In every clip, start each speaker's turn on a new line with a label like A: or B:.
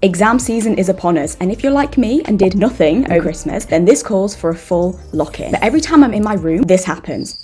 A: Exam season is upon us, and if you're like me and did nothing over Christmas, then this calls for a full lock-in. But every time I'm in my room, this happens.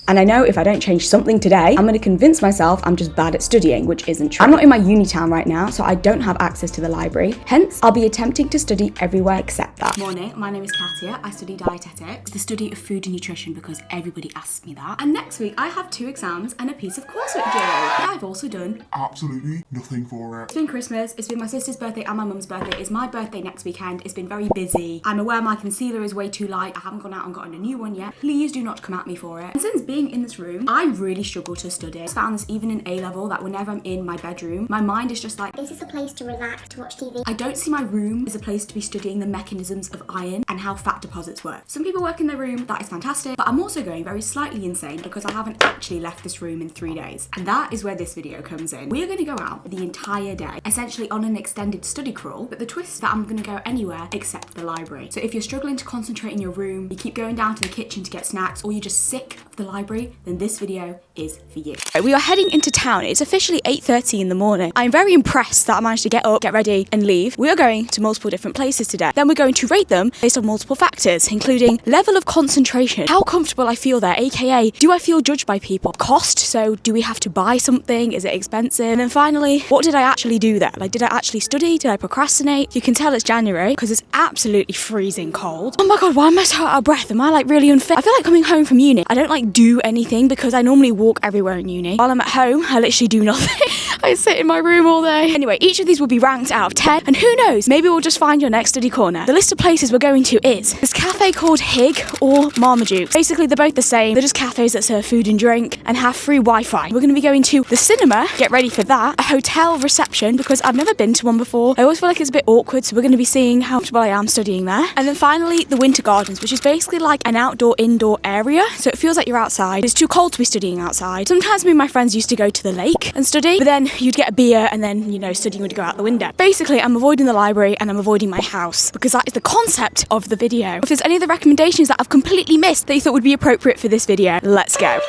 A: And I know if I don't change something today, I'm going to convince myself I'm just bad at studying, which isn't true. I'm not in my uni town right now, so I don't have access to the library. Hence, I'll be attempting to study everywhere except that.
B: Morning, my name is Katia. I study dietetics, the study of food and nutrition, because everybody asks me that. And next week, I have 2 exams and a piece of coursework due. I've also done
C: absolutely nothing for it.
B: It's been Christmas, it's been my sister's birthday and my mum's birthday. It's my birthday next weekend. It's been very busy. I'm aware my concealer is way too light. I haven't gone out and gotten a new one yet. Please do not come at me for it. And since being in this room, I really struggle to study. I found this even in A-level, that whenever I'm in my bedroom, my mind is just like,
D: this is a place to relax, to watch TV.
B: I don't see my room as a place to be studying the mechanisms of iron and how fat deposits work. Some people work in their room, that is fantastic, but I'm also going very slightly insane because I haven't actually left this room in 3 days. And that is where this video comes in. We are going to go out the entire day, essentially on an extended study crawl, but the twist is that I'm going to go anywhere except the library. So if you're struggling to concentrate in your room, you keep going down to the kitchen to get snacks, or you're just sick of the library, then this video is for you.
A: We are heading into town. It's officially 8:30 in the morning. I'm very impressed that I managed to get up, get ready and leave. We are going to multiple different places today. Then we're going to rate them based on multiple factors, including level of concentration, how comfortable I feel there, aka do I feel judged by people, cost, so do we have to buy something, is it expensive, and then finally, what did I actually do there? Like, did I actually study, did I procrastinate? You can tell it's January because it's absolutely freezing cold. Oh my god, why am I so out of breath? Am I like really unfit? I feel like coming home from uni, I don't like do anything because I normally walk everywhere in uni. While I'm at home, I literally do nothing. I sit in my room all day. Anyway, each of these will be ranked out of 10, and who knows, maybe we'll just find your next study corner. The list of places we're going to is this cafe called Hig or Marmaduke. Basically, they're both the same. They're just cafes that serve food and drink and have free Wi-Fi. We're going to be going to the cinema, get ready for that, a hotel reception because I've never been to one before. I always feel like it's a bit awkward, so we're going to be seeing how comfortable I am studying there. And then finally, the Winter Gardens, which is basically like an outdoor-indoor area, so it feels like you're outside. It's too cold to be studying outside. Sometimes me and my friends used to go to the lake and study, but then you'd get a beer and then, you know, studying would go out the window. Basically, I'm avoiding the library and I'm avoiding my house because that is the concept of the video. If there's any of the recommendations that I've completely missed that you thought would be appropriate for this video, let's go.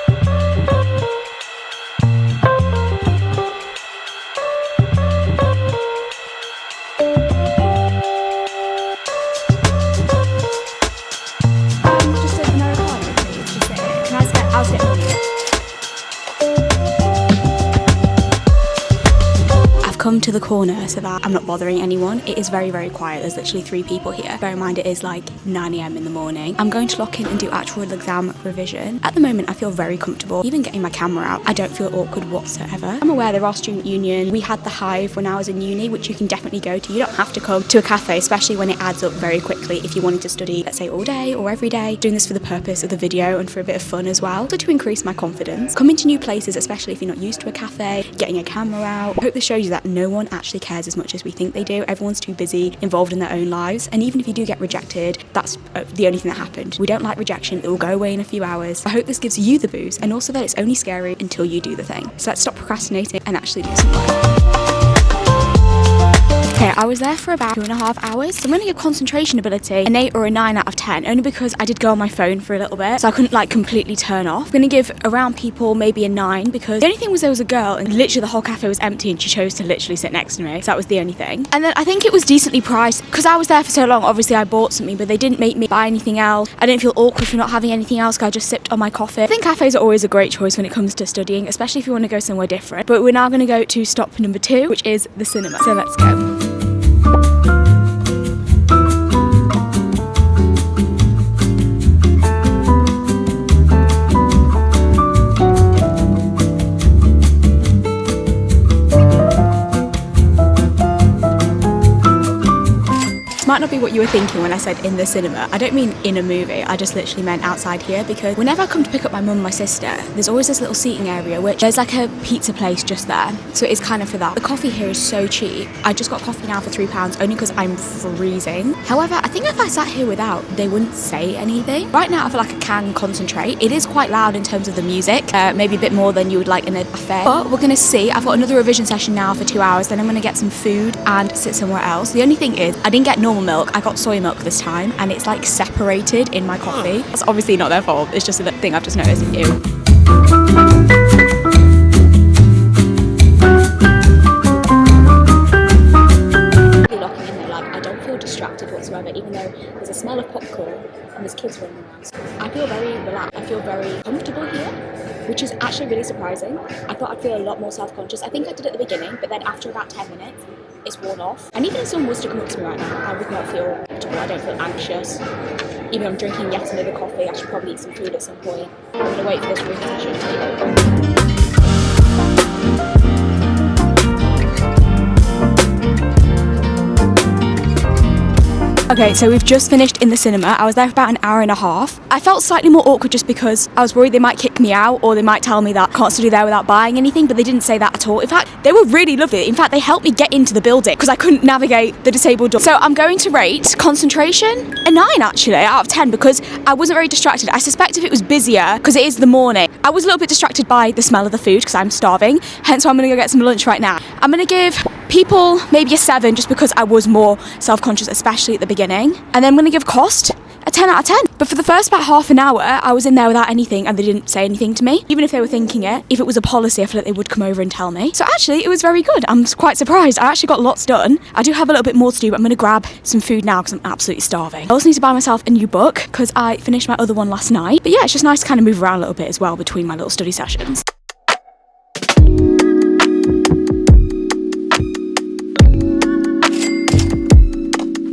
A: Come to the corner so that I'm not bothering anyone. It is very, very quiet. There's literally 3 people here. Bear in mind it is like 9 AM in the morning. I'm going to lock in and do actual exam revision. At the moment I feel very comfortable even getting my camera out. I don't feel awkward whatsoever. I'm aware there are student union. We had the Hive when I was in uni, which you can definitely go to. You don't have to come to a cafe, especially when it adds up very quickly if you wanted to study, let's say all day or every day. Doing this for the purpose of the video and for a bit of fun as well. So to increase my confidence. Coming to new places, especially if you're not used to a cafe, getting a camera out. I hope this shows you that no one actually cares as much as we think they do. Everyone's too busy, involved in their own lives, and even if you do get rejected, that's the only thing that happened. We don't like rejection, it will go away in a few hours. I hope this gives you the boost, and also that it's only scary until you do the thing. So let's stop procrastinating and actually do some work. Okay, I was there for about 2.5 hours, so I'm going to give concentration ability an 8 or a 9 out of 10, only because I did go on my phone for a little bit, so I couldn't like completely turn off. I'm going to give around people maybe a 9, because the only thing was there was a girl, and literally the whole cafe was empty, and she chose to literally sit next to me, so that was the only thing. And then I think it was decently priced, because I was there for so long, obviously I bought something, but they didn't make me buy anything else. I didn't feel awkward for not having anything else, because I just sipped on my coffee. I think cafes are always a great choice when it comes to studying, especially if you want to go somewhere different. But we're now going to go to stop number 2, which is the cinema. So let's go. Might not be what you were thinking when I said in the cinema. I don't mean in a movie, I just literally meant outside here, because whenever I come to pick up my mum and my sister, there's always this little seating area which there's like a pizza place just there, so it is kind of for that. The coffee here is so cheap. I just got coffee now for £3 only because I'm freezing. However, I think if I sat here without, they wouldn't say anything. Right now I feel like I can concentrate. It is quite loud in terms of the music, maybe a bit more than you would like in a fair, but we're gonna see. I've got another revision session now for 2 hours, then I'm gonna get some food and sit somewhere else. The only thing is I didn't get normal milk, I got soy milk this time, and it's like separated in my coffee. That's obviously not their fault, it's just a thing I've just noticed. Ew. distracted whatsoever, even though there's a smell of popcorn and there's kids running around. So I feel very relaxed. I feel very comfortable here, which is actually really surprising. I thought I'd feel a lot more self-conscious. I think I did at the beginning, but then after about 10 minutes, it's worn off. And even if someone was to come up to me right now, I would not feel comfortable. I don't feel anxious. Even though I'm drinking yet another coffee, I should probably eat some food at some point. I'm going to wait for this room session to be over. Okay, so we've just finished in the cinema. I was there for about an hour and a half. I felt slightly more awkward just because I was worried they might kick me out or they might tell me that I can't study there without buying anything, but they didn't say that at all. In fact, they were really lovely. In fact, they helped me get into the building because I couldn't navigate the disabled door. So I'm going to rate concentration a 9 actually, out of 10, because I wasn't very distracted. I suspect if it was busier, because it is the morning, I was a little bit distracted by the smell of the food because I'm starving. Hence why I'm going to go get some lunch right now. I'm going to give people maybe a 7 just because I was more self-conscious, especially at the beginning. And then I'm going to give cost a 10 out of 10. But for the first about half an hour, I was in there without anything and they didn't say anything to me. Even if they were thinking it, if it was a policy, I feel like they would come over and tell me. So actually, it was very good. I'm quite surprised. I actually got lots done. I do have a little bit more to do, but I'm going to grab some food now because I'm absolutely starving. I also need to buy myself a new book because I finished my other one last night. But yeah, it's just nice to kind of move around a little bit as well between my little study sessions.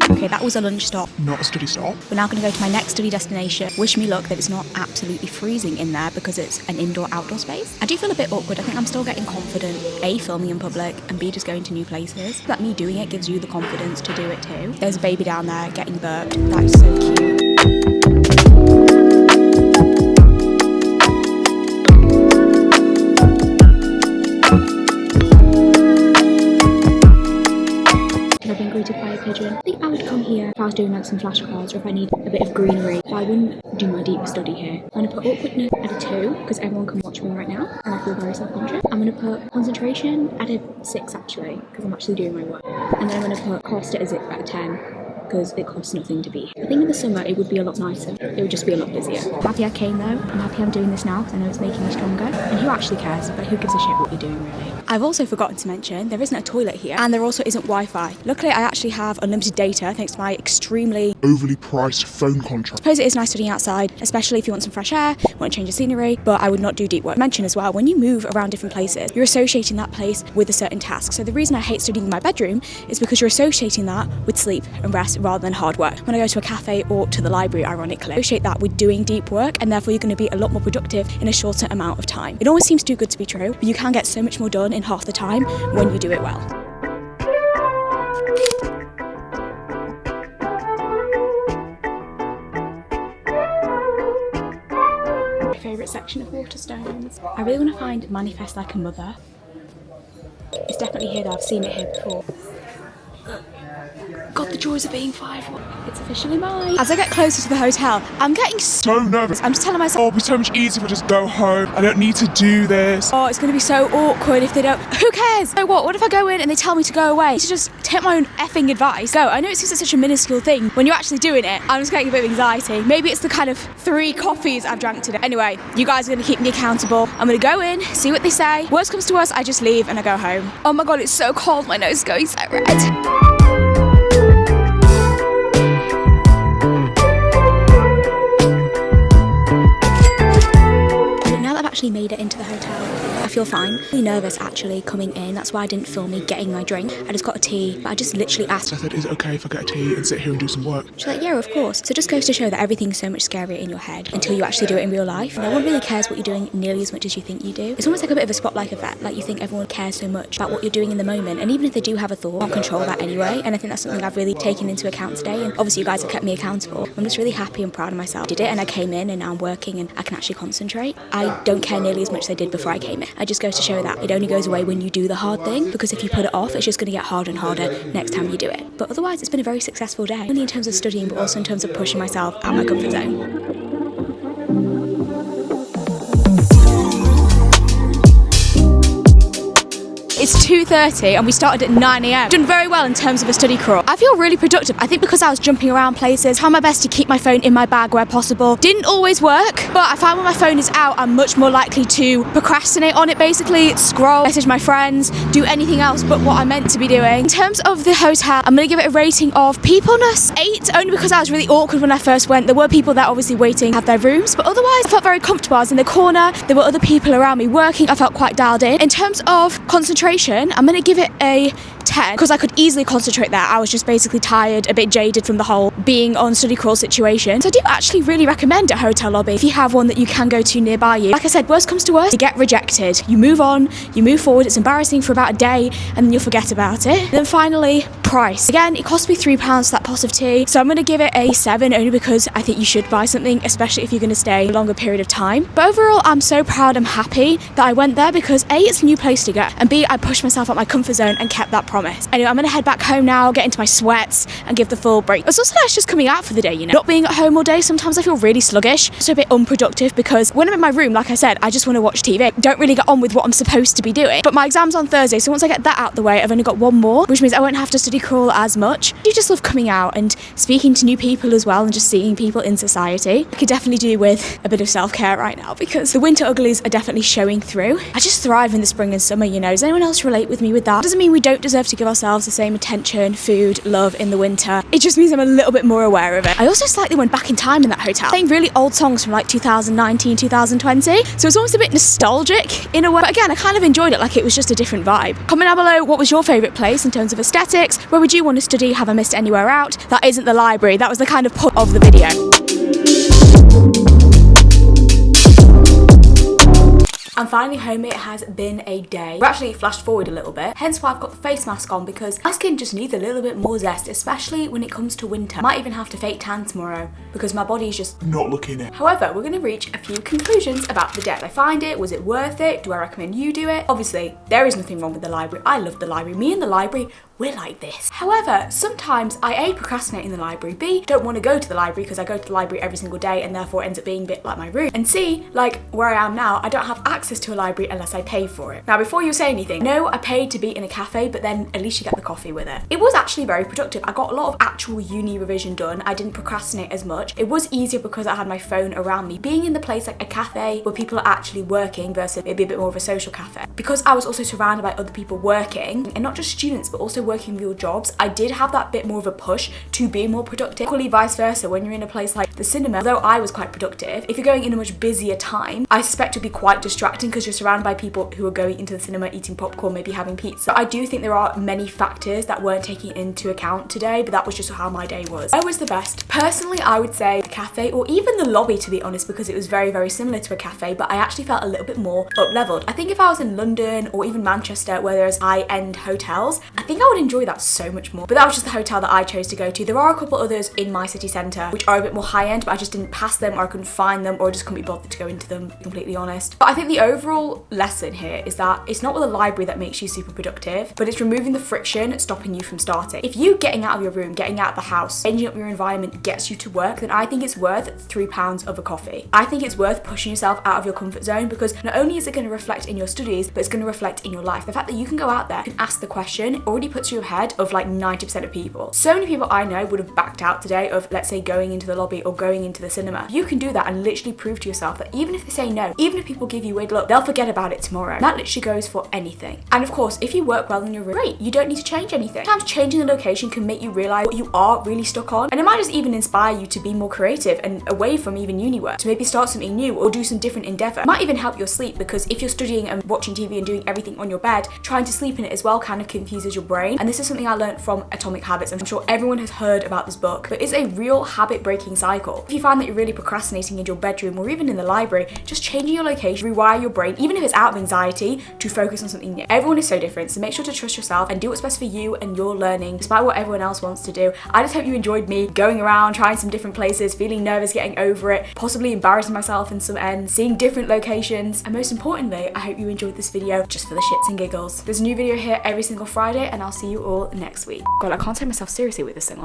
A: Okay, that was a lunch stop.
C: Not a study stop.
A: We're now going to go to my next study destination. Wish me luck that it's not absolutely freezing in there because it's an indoor-outdoor space. I do feel a bit awkward. I think I'm still getting confident, A, filming in public, and B, just going to new places. That me doing it gives you the confidence to do it too. There's a baby down there getting burped. That is so cute. I've been greeted by a pigeon. I think I would come here if I was doing like some flashcards or if I need a bit of greenery. But I wouldn't do my deep study here. I'm going to put awkwardness at a 2 because everyone can watch me right now and I feel very self-conscious. I'm going to put concentration at a 6 actually because I'm actually doing my work. And then I'm going to put cost at a 10 because it costs nothing to be here. I think in the summer it would be a lot nicer. It would just be a lot busier. I'm happy I came though. I'm happy I'm doing this now because I know it's making me stronger. And who actually cares? But who gives a shit what you're doing really? I've also forgotten to mention there isn't a toilet here and there also isn't Wi-Fi. Luckily I actually have unlimited data thanks to my extremely
C: Overly priced phone contract.
A: I suppose it is nice studying outside, especially if you want some fresh air, want to change the scenery, but I would not do deep work. Mention as well, when you move around different places, you're associating that place with a certain task. So the reason I hate studying in my bedroom is because you're associating that with sleep and rest rather than hard work. When I go to a cafe or to the library, ironically, I associate that with doing deep work and therefore you're going to be a lot more productive in a shorter amount of time. It always seems too good to be true, but you can get so much more done in half the time when you do it well. My favourite section of Waterstones. I really want to find Manifest Like a Mother. It's definitely here though, I've seen it here before. God, the joys of being 5. It's officially mine. As I get closer to the hotel, I'm getting
C: So nervous.
A: I'm just telling myself,
C: Oh, it'll be so much easier if I just go home. I don't need to do this.
A: oh, it's going to be so awkward if they don't. Who cares? So what if I go in and they tell me to go away? To just take my own effing advice. Go. I know it seems like such a minuscule thing. When you're actually doing it, I'm just getting a bit of anxiety. Maybe it's the kind of 3 coffees I've drank today. Anyway, you guys are going to keep me accountable. I'm going to go in, see what they say. Worst comes to worst, I just leave and I go home. Oh my God, it's so cold. My nose is going so red. Actually made it into the hotel. I feel fine. Really nervous actually coming in. That's why I didn't film me getting my drink. I just got a tea, but I just literally asked.
C: So I said, is it okay if I get a tea and sit here and do some work?
A: She's like, yeah, of course. So it just goes to show that everything's so much scarier in your head until you actually do it in real life. No one really cares what you're doing nearly as much as you think you do. It's almost like a bit of a spotlight effect. Like you think everyone cares so much about what you're doing in the moment. And even if they do have a thought, can't control that anyway. And I think that's something I've really taken into account today. And obviously you guys have kept me accountable. I'm just really happy and proud of myself. I did it and I came in and now I'm working and I can actually concentrate. I don't care nearly as much as I did before I came in. It just goes to show that it only goes away when you do the hard thing, because if you put it off, it's just going to get harder and harder next time you do it. But otherwise, it's been a very successful day, not only in terms of studying, but also in terms of pushing myself out of my comfort zone. It's 2:30 and we started at 9 a.m. Done very well in terms of a study crawl. I feel really productive. I think because I was jumping around places, trying my best to keep my phone in my bag where possible. Didn't always work, but I find when my phone is out, I'm much more likely to procrastinate on it, basically. Scroll, message my friends, do anything else but what I'm meant to be doing. In terms of the hotel, I'm gonna give it a rating of peopleness 8, only because I was really awkward when I first went. There were people there obviously waiting to have their rooms, but otherwise I felt very comfortable. I was in the corner, there were other people around me working, I felt quite dialed in. In terms of concentration, I'm gonna give it a 10 because I could easily concentrate there. I was just basically tired, a bit jaded from the whole being on study crawl situation. So I do actually really recommend a hotel lobby if you have one that you can go to nearby you. Like I said, worst comes to worst, you get rejected. You move on, you move forward, it's embarrassing for about a day and then you'll forget about it. And then finally, price. Again, it cost me £3 for that pot of tea, so I'm going to give it a 7 only because I think you should buy something, especially if you're going to stay a longer period of time. But overall, I'm so proud, I'm happy that I went there because A, it's a new place to go, and B, I pushed myself out my comfort zone and kept that promise. Anyway, I'm going to head back home now, get into my sweats and give the full break. It's also nice just coming out for the day, you know. Not being at home all day, sometimes I feel really sluggish, so a bit unproductive because when I'm in my room, like I said, I just want to watch TV. Don't really get on with what I'm supposed to be doing. But my exam's on Thursday, so once I get that out the way, I've only got one more, which means I won't have to study crawl as much. You just love coming out and speaking to new people as well and just seeing people in society. I could definitely do with a bit of self-care right now because the winter uglies are definitely showing through. I just thrive in the spring and summer, you know. Does anyone else relate with me with that? Doesn't mean we don't deserve to give ourselves the same attention, food, love in the winter. It just means I'm a little bit more aware of it. I also slightly went back in time in that hotel, playing really old songs from like 2019, 2020. So it's almost a bit nostalgic in a way. But again, I kind of enjoyed it like it was just a different vibe. Comment down below, what was your favourite place in terms of aesthetics? Where would you want to study? Have I missed anywhere out? That isn't the library. That was the kind of point of the video.
B: I'm finally home. It has been a day. We're actually flashed forward a little bit, hence why I've got the face mask on, because my skin just needs a little bit more zest, especially when it comes to winter. Might even have to fake tan tomorrow because my body's just
C: not looking it.
B: However, we're going to reach a few conclusions about the day. Did I find it? Was it worth it? Do I recommend you do it? Obviously, there is nothing wrong with the library. I love the library. Me and the library, we're like this. However, sometimes I A, procrastinate in the library, B, don't want to go to the library because I go to the library every single day and therefore it ends up being a bit like my room. And C, like where I am now, I don't have access to a library unless I pay for it. Now, before you say anything, no, I paid to be in a cafe, but then at least you get the coffee with it. It was actually very productive. I got a lot of actual uni revision done. I didn't procrastinate as much. It was easier because I had my phone around me. Being in the place like a cafe where people are actually working versus maybe a bit more of a social cafe. Because I was also surrounded by other people working, and not just students, but also working real jobs, I did have that bit more of a push to be more productive. Equally vice versa, when you're in a place like the cinema, although I was quite productive, if you're going in a much busier time, I suspect it would be quite distracting because you're surrounded by people who are going into the cinema, eating popcorn, maybe having pizza. I do think there are many factors that weren't taken into account today, but that was just how my day was. I was the best. Personally, I would say the cafe or even the lobby, to be honest, because it was very, very similar to a cafe, but I actually felt a little bit more up-leveled. I think if I was in London or even Manchester, where there's high-end hotels, I think I would enjoy that so much more. But that was just the hotel that I chose to go to. There are a couple others in my city centre which are a bit more high-end, but I just didn't pass them, or I couldn't find them, or I just couldn't be bothered to go into them, to be completely honest. But I think the overall lesson here is that it's not with the library that makes you super productive, but it's removing the friction stopping you from starting. If you getting out of your room, getting out of the house, changing up your environment gets you to work, then I think it's worth £3 of a coffee. I think it's worth pushing yourself out of your comfort zone, because not only is it going to reflect in your studies, but it's going to reflect in your life. The fact that you can go out there and ask the question already puts you ahead of like 90% of people. So many people I know would have backed out today of, let's say, going into the lobby or going into the cinema. You can do that and literally prove to yourself that even if they say no, even if people give you a weird look, they'll forget about it tomorrow. That literally goes for anything. And of course, if you work well in your room, great, you don't need to change anything. Sometimes changing the location can make you realize what you are really stuck on, and it might just even inspire you to be more creative and away from even uni work, to maybe start something new or do some different endeavor. It might even help your sleep, because if you're studying and watching TV and doing everything on your bed, trying to sleep in it as well kind of confuses your brain. And this is something I learned from Atomic Habits. I'm sure everyone has heard about this book, but it's a real habit breaking cycle. If you find that you're really procrastinating in your bedroom or even in the library, just changing your location, rewire your brain, even if it's out of anxiety, to focus on something new. Everyone is so different, so make sure to trust yourself and do what's best for you and your learning, despite what everyone else wants to do. I just hope you enjoyed me going around, trying some different places, feeling nervous, getting over it, possibly embarrassing myself in some ends, seeing different locations, and most importantly, I hope you enjoyed this video just for the shits and giggles. There's a new video here every single Friday, and I'll see you all next week. God, I can't take myself seriously with this thing on.